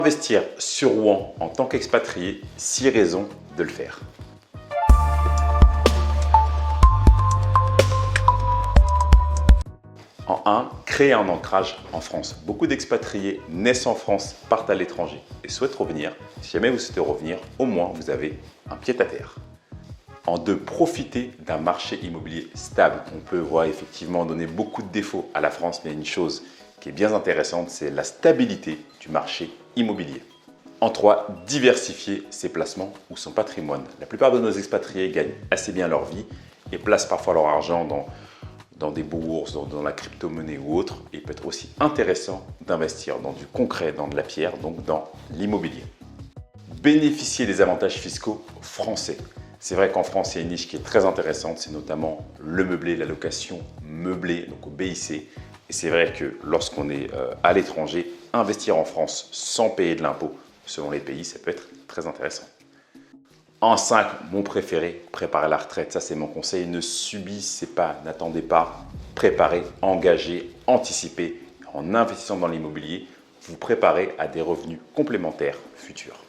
Investir sur Rouen en tant qu'expatrié, 6 raisons de le faire. En 1, créer un ancrage en France. Beaucoup d'expatriés naissent en France, partent à l'étranger et souhaitent revenir. Si jamais vous souhaitez revenir, au moins vous avez un pied-à-terre. En 2, profiter d'un marché immobilier stable. On peut voir effectivement donner beaucoup de défauts à la France, mais une chose qui est bien intéressante, c'est la stabilité du marché immobilier. En 3, diversifier ses placements ou son patrimoine. La plupart de nos expatriés gagnent assez bien leur vie et placent parfois leur argent dans des bourses, dans la crypto-monnaie ou autre. Il peut être aussi intéressant d'investir dans du concret, dans de la pierre, donc dans l'immobilier. Bénéficier des avantages fiscaux français. C'est vrai qu'en France, il y a une niche qui est très intéressante, c'est notamment le meublé, la location meublée, donc au BIC. Et c'est vrai que lorsqu'on est à l'étranger, investir en France sans payer de l'impôt, selon les pays, ça peut être très intéressant. En 5, mon préféré, préparer la retraite. Ça, c'est mon conseil. Ne subissez pas, n'attendez pas. Préparez, engagez, anticipez. En investissant dans l'immobilier, vous préparez à des revenus complémentaires futurs.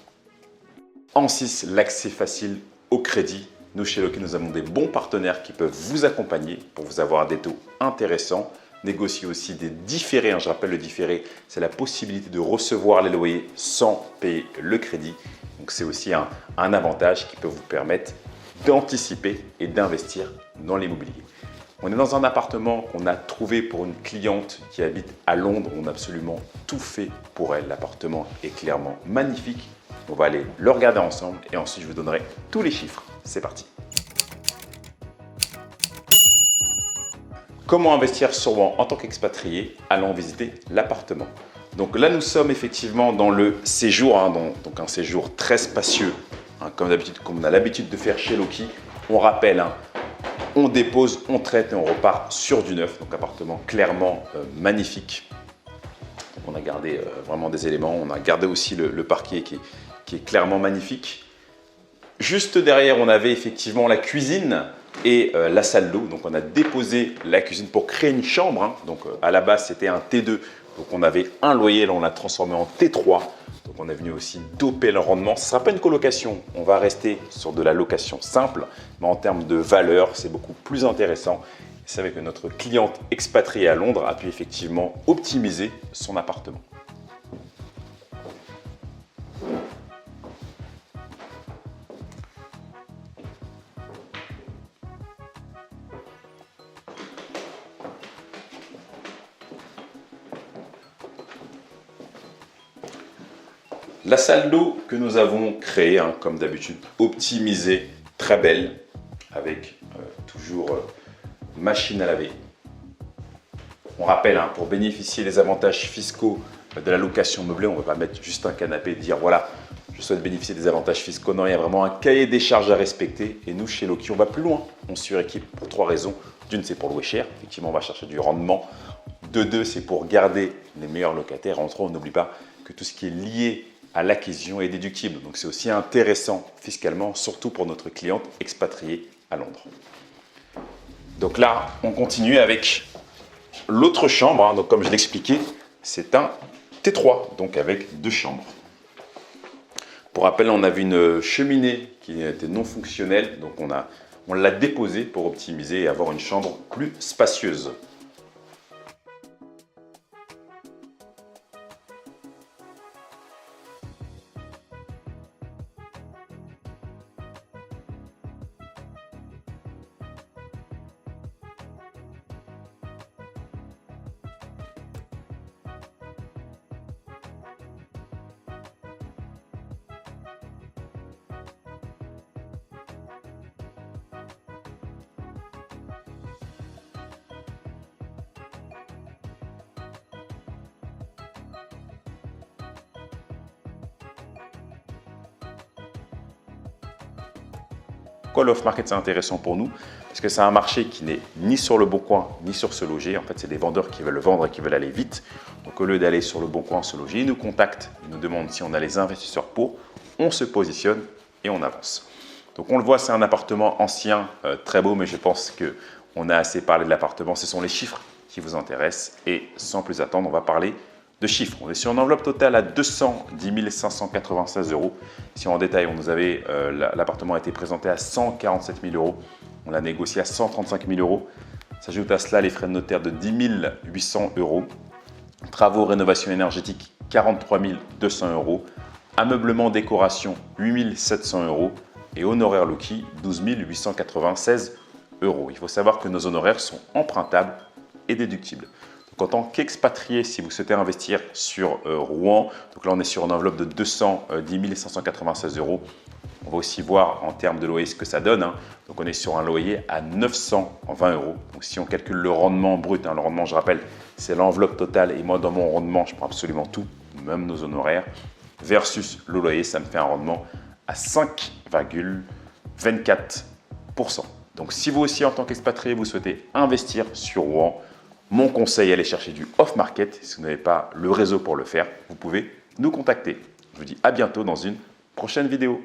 En 6, l'accès facile au crédit. Nous, chez Loki, nous avons des bons partenaires qui peuvent vous accompagner pour vous avoir des taux intéressants. Négocier aussi des différés. Je rappelle, le différé, c'est la possibilité de recevoir les loyers sans payer le crédit. Donc, c'est aussi un avantage qui peut vous permettre d'anticiper et d'investir dans l'immobilier. On est dans un appartement qu'on a trouvé pour une cliente qui habite à Londres. On a absolument tout fait pour elle. L'appartement est clairement magnifique. On va aller le regarder ensemble et ensuite je vous donnerai tous les chiffres. C'est parti. Comment investir sur Rouen en tant qu'expatrié? Allons visiter l'appartement. Donc là, nous sommes effectivement dans le séjour, donc un séjour très spacieux, comme d'habitude, comme on a l'habitude de faire chez Loki. On rappelle, on dépose, on traite et on repart sur du neuf. Donc appartement clairement magnifique. Donc, on a gardé vraiment des éléments. On a gardé aussi le parquet qui est clairement magnifique. Juste derrière, on avait effectivement la cuisine et la salle d'eau. Donc on a déposé la cuisine pour créer une chambre. Donc à la base, c'était un T2. Donc on avait un loyer, là on l'a transformé en T3. Donc on est venu aussi doper le rendement. Ce ne sera pas une colocation, on va rester sur de la location simple, mais en termes de valeur, c'est beaucoup plus intéressant. C'est vrai que notre cliente expatriée à Londres a pu effectivement optimiser son appartement. La salle d'eau que nous avons créée, comme d'habitude, optimisée, très belle, avec toujours machine à laver. On rappelle, pour bénéficier des avantages fiscaux de la location meublée, on ne va pas mettre juste un canapé et dire voilà, je souhaite bénéficier des avantages fiscaux. Non, il y a vraiment un cahier des charges à respecter. Et nous, chez Loki, on va plus loin. On suréquipe pour 3 raisons. D'une, c'est pour louer cher. Effectivement, on va chercher du rendement. De 2, c'est pour garder les meilleurs locataires. En 3, on n'oublie pas que tout ce qui est lié à l'acquisition est déductible. Donc, c'est aussi intéressant fiscalement, surtout pour notre cliente expatriée à Londres. Donc là, on continue avec l'autre chambre. Donc, comme je l'expliquais, c'est un T3, donc avec 2 chambres. Pour rappel, on avait une cheminée qui était non fonctionnelle. Donc, on l'a déposée pour optimiser et avoir une chambre plus spacieuse. Pourquoi l'off-market c'est intéressant pour nous? Parce que c'est un marché qui n'est ni sur le bon coin ni sur Se Loger. En fait, c'est des vendeurs qui veulent vendre et qui veulent aller vite. Donc au lieu d'aller sur le bon coin, Se Loger, ils nous contactent, ils nous demandent si on a les investisseurs pour, on se positionne et on avance. Donc on le voit, c'est un appartement ancien, très beau, mais je pense qu'on a assez parlé de l'appartement. Ce sont les chiffres qui vous intéressent. Et sans plus attendre, on va parler de chiffres. On est sur une enveloppe totale à 210 596 euros. Si en détail, on nous avait l'appartement a été présenté à 147 000 euros. On l'a négocié à 135 000 euros. S'ajoute à cela les frais de notaire de 10 800 euros. Travaux, rénovation énergétique, 43 200 euros. Ameublement, décoration, 8 700 euros. Et honoraires Loki, 12 896 euros. Il faut savoir que nos honoraires sont empruntables et déductibles. Donc, en tant qu'expatrié, si vous souhaitez investir sur Rouen, donc là on est sur une enveloppe de 210 596 euros. On va aussi voir en termes de loyer ce que ça donne. Donc on est sur un loyer à 920 euros. Donc si on calcule le rendement brut, le rendement je rappelle c'est l'enveloppe totale et moi dans mon rendement je prends absolument tout, même nos honoraires, versus le loyer ça me fait un rendement à 5,24%. Donc si vous aussi en tant qu'expatrié vous souhaitez investir sur Rouen, mon conseil, allez chercher du off-market. Si vous n'avez pas le réseau pour le faire, vous pouvez nous contacter. Je vous dis à bientôt dans une prochaine vidéo.